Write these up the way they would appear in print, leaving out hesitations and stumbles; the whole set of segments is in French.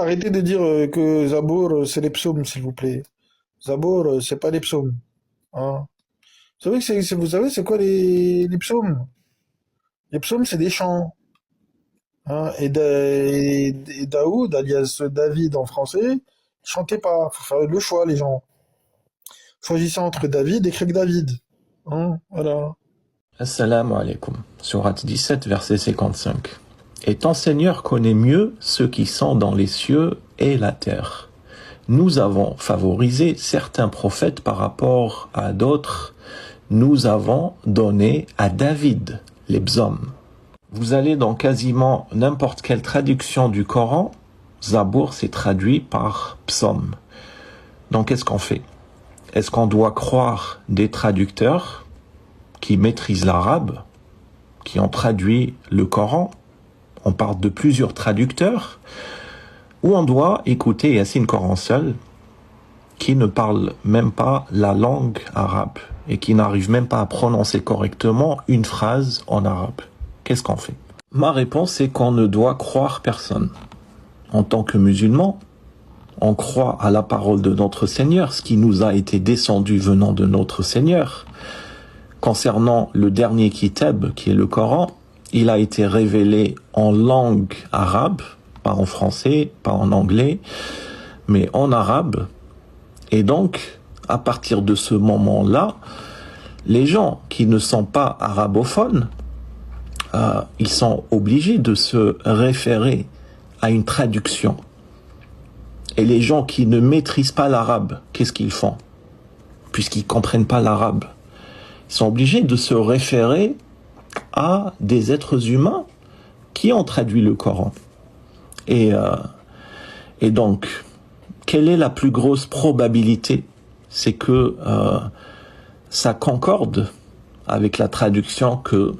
arrêtez de dire que Zabour, c'est les psaumes, s'il vous plaît. Zabour, c'est pas les psaumes. Hein. Vous savez, vous savez, c'est quoi les psaumes? Les psaumes, c'est des chants. Hein. Et Daoud, alias David en français, chantez pas. Faut faire le choix, les gens. Choisissez entre David et Craig David. Hein, voilà. Assalamu alaikum. Sourate 17, verset 55. Et ton Seigneur connaît mieux ceux qui sont dans les cieux et la terre. Nous avons favorisé certains prophètes par rapport à d'autres. Nous avons donné à David les psaumes. Vous allez dans quasiment n'importe quelle traduction du Coran, Zabour c'est traduit par psaume. Donc qu'est-ce qu'on fait? Est-ce qu'on doit croire des traducteurs qui maîtrisent l'arabe, qui ont traduit le Coran? On parle de plusieurs traducteurs. Ou on doit écouter Yassine Coran seul, qui ne parle même pas la langue arabe et qui n'arrive même pas à prononcer correctement une phrase en arabe. Qu'est-ce qu'on fait? Ma réponse est qu'on ne doit croire personne. En tant que musulman, on croit à la parole de notre Seigneur, ce qui nous a été descendu venant de notre Seigneur. Concernant le dernier kitab, qui est le Coran, il a été révélé en langue arabe, pas en français, pas en anglais, mais en arabe. Et donc, à partir de ce moment-là, les gens qui ne sont pas arabophones, ils sont obligés de se référer à une traduction. Et les gens qui ne maîtrisent pas l'arabe, qu'est-ce qu'ils font? Puisqu'ils comprennent pas l'arabe, ils sont obligés de se référer à des êtres humains qui ont traduit le Coran. Et donc, quelle est la plus grosse probabilité? C'est que ça concorde avec la traduction que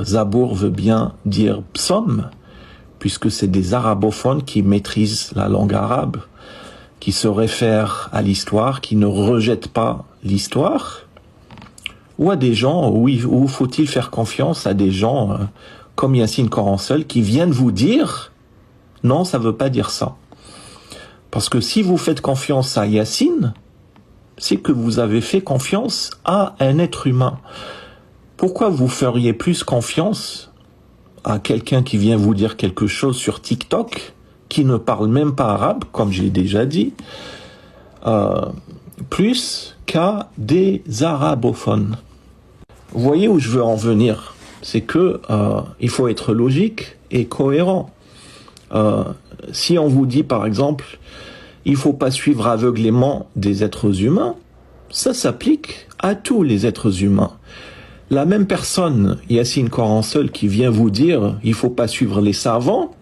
Zabour veut bien dire psaume, puisque c'est des arabophones qui maîtrisent la langue arabe, qui se réfèrent à l'histoire, qui ne rejettent pas l'histoire, ou à des gens, où faut-il faire confiance à des gens comme Yassine Coran seul, qui viennent vous dire non, ça veut pas dire ça. Parce que si vous faites confiance à Yassine, c'est que vous avez fait confiance à un être humain. Pourquoi vous feriez plus confiance à quelqu'un qui vient vous dire quelque chose sur TikTok, qui ne parle même pas arabe, comme j'ai déjà dit, plus qu'à des arabophones? Vous voyez où je veux en venir? C'est que il faut être logique et cohérent. Si on vous dit par exemple, il faut pas suivre aveuglément des êtres humains, ça s'applique à tous les êtres humains. La même personne, Yassine Coran seul, qui vient vous dire il faut pas suivre les savants,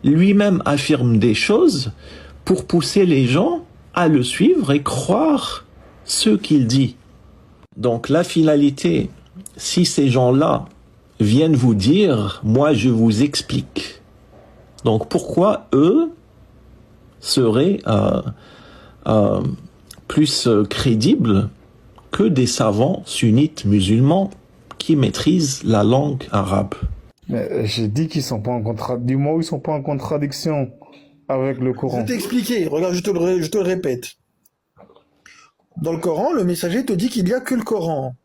lui-même affirme des choses pour pousser les gens à le suivre et croire ce qu'il dit. Donc la finalité, si ces gens-là viennent vous dire moi je vous explique, donc pourquoi eux seraient plus crédibles que des savants sunnites musulmans qui maîtrisent la langue arabe? Mais j'ai dit qu'ils sont pas en du moment où ils sont pas en contradiction avec le Je Coran. vais t'expliquer. Regarde, je te le répète. Dans le Coran, le messager te dit qu'il n'y a que le Coran.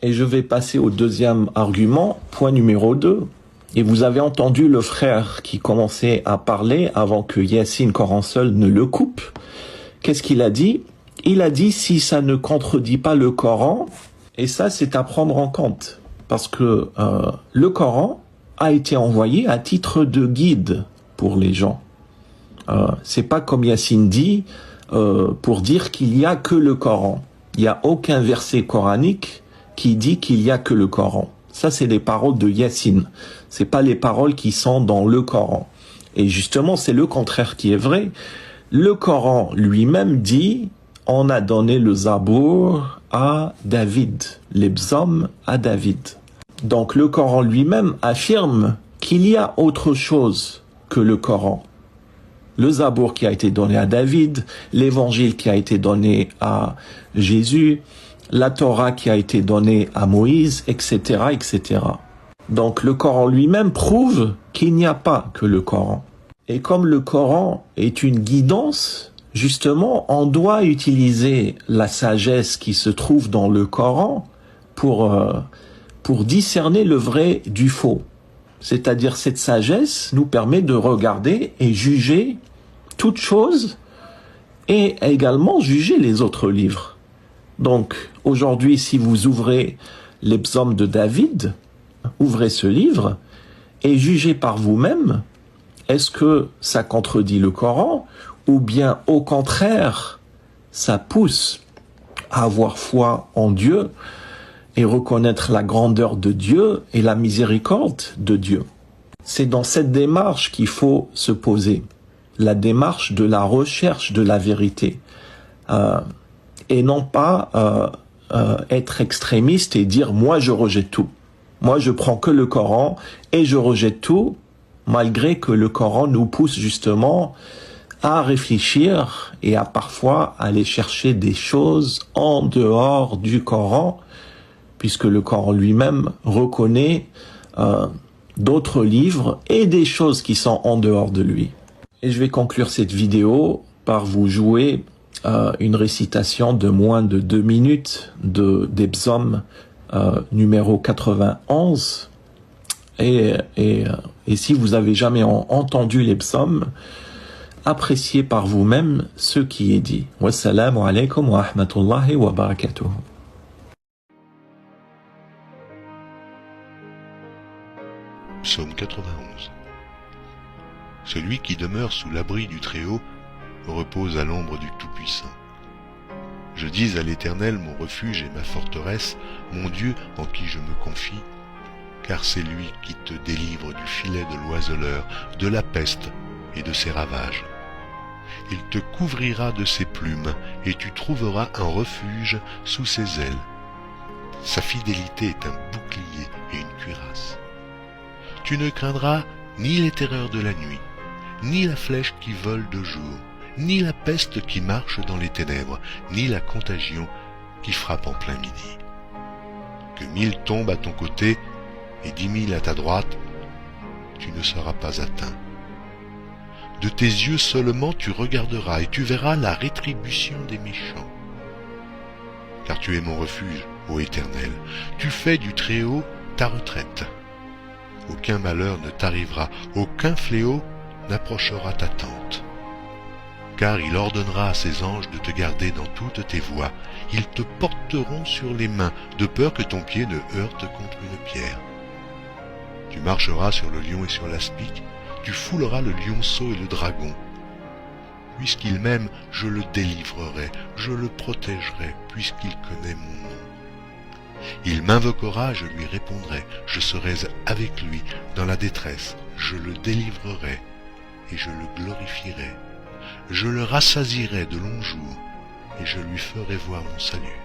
Et je vais passer au deuxième argument, point numéro 2. Et vous avez entendu le frère qui commençait à parler avant que Yassine Coran seul ne le coupe. Qu'est-ce qu'il a dit? Il a dit si ça ne contredit pas le Coran, et ça c'est à prendre en compte. Parce que le Coran a été envoyé à titre de guide pour les gens. C'est pas comme Yassine dit, pour dire qu'il y a que le Coran. Il n'y a aucun verset coranique qui dit qu'il y a que le Coran. Ça, c'est les paroles de Yassine. C'est pas les paroles qui sont dans le Coran. Et justement, c'est le contraire qui est vrai. Le Coran lui-même dit, on a donné le Zabour à David, les psaumes à David. Donc le Coran lui-même affirme qu'il y a autre chose que le Coran. Le Zabour qui a été donné à David, l'évangile qui a été donné à Jésus, la Torah qui a été donnée à Moïse, etc., etc. Donc le Coran lui-même prouve qu'il n'y a pas que le Coran. Et comme le Coran est une guidance, justement, on doit utiliser la sagesse qui se trouve dans le Coran pour discerner le vrai du faux. C'est-à-dire cette sagesse nous permet de regarder et juger toute chose et également juger les autres livres. Donc aujourd'hui, si vous ouvrez les psaumes de David, ouvrez ce livre et jugez par vous-même, est-ce que ça contredit le Coran ou bien au contraire, ça pousse à avoir foi en Dieu et reconnaître la grandeur de Dieu et la miséricorde de Dieu. C'est dans cette démarche qu'il faut se poser, la démarche de la recherche de la vérité, et non pas être extrémiste et dire « moi je rejette tout, moi je prends que le Coran et je rejette tout », malgré que le Coran nous pousse justement à réfléchir et à parfois aller chercher des choses en dehors du Coran, puisque le Coran lui-même reconnaît d'autres livres et des choses qui sont en dehors de lui. Et je vais conclure cette vidéo par vous jouer une récitation de moins de 2 minutes des psaumes numéro 91. Et si vous avez jamais entendu les psaumes, appréciez par vous-même ce qui est dit. Wassalamu alaikum wa rahmatullahi wa barakatuh. Psaume 91. Celui qui demeure sous l'abri du Très-Haut repose à l'ombre du Tout-Puissant. Je dis à l'Éternel, mon refuge et ma forteresse, mon Dieu en qui je me confie, car c'est lui qui te délivre du filet de l'oiseleur, de la peste et de ses ravages. Il te couvrira de ses plumes, et tu trouveras un refuge sous ses ailes. Sa fidélité est un bouclier et une cuirasse. Tu ne craindras ni les terreurs de la nuit, ni la flèche qui vole de jour, ni la peste qui marche dans les ténèbres, ni la contagion qui frappe en plein midi. Que 1000 tombent à ton côté et 10 000 à ta droite, tu ne seras pas atteint. De tes yeux seulement tu regarderas et tu verras la rétribution des méchants. Car tu es mon refuge, ô Éternel, tu fais du Très-Haut ta retraite. Aucun malheur ne t'arrivera, aucun fléau n'approchera ta tente. Car il ordonnera à ses anges de te garder dans toutes tes voies. Ils te porteront sur les mains, de peur que ton pied ne heurte contre une pierre. Tu marcheras sur le lion et sur l'aspic, tu fouleras le lionceau et le dragon. Puisqu'il m'aime, je le délivrerai, je le protégerai, puisqu'il connaît mon nom. Il m'invoquera, je lui répondrai, je serai avec lui dans la détresse, je le délivrerai et je le glorifierai. Je le rassasierai de longs jours et je lui ferai voir mon salut.